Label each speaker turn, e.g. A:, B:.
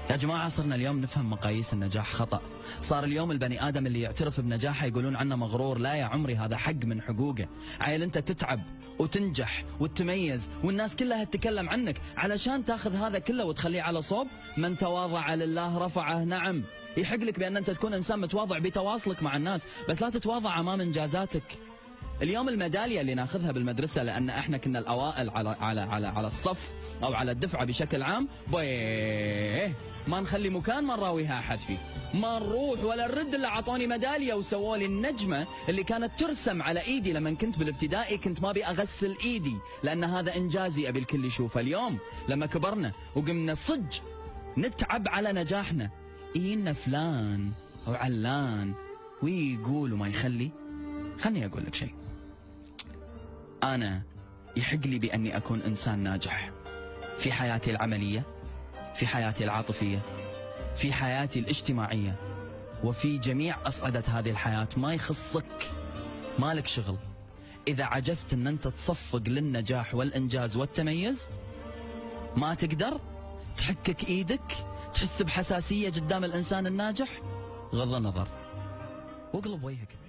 A: يا جماعة صرنا اليوم نفهم مقاييس النجاح خطأ. صار اليوم البني آدم اللي يعترف بنجاحه يقولون عنه مغرور. لا يا عمري، هذا حق من حقوقه. عيل أنت تتعب وتنجح وتتميز والناس كلها تتكلم عنك علشان تاخذ هذا كله وتخليه على صوب. من تواضع لله رفعه. نعم، يحق لك بأن أنت تكون إنسان متواضع بتواصلك مع الناس، بس لا تتواضع أمام إنجازاتك. اليوم الميدالية اللي ناخذها بالمدرسة لأن احنا كنا الأوائل على الصف أو على الدفعة بشكل عام، بيه ما نخلي مكان ما نراويها أحد فيه، ما نروح ولا نرد إلا عطوني ميدالية وسووا لي النجمة اللي كانت ترسم على إيدي لما كنت بالابتدائي. كنت ما أبي أغسل إيدي لأن هذا إنجازي أبي الكل يشوفه. اليوم لما كبرنا وقمنا صج نتعب على نجاحنا، إينا فلان أو علان ويقول وما يخلي. خلني أقول لك شيء، أنا يحق لي بأني أكون إنسان ناجح في حياتي العملية، في حياتي العاطفية، في حياتي الاجتماعية، وفي جميع أصعدة هذه الحياة. ما يخصك، مالك شغل. إذا عجزت أن أنت تصفق للنجاح والإنجاز والتميز، ما تقدر تحكك إيدك، تحس بحساسية قدام الإنسان الناجح، غض النظر واقلب وجهك.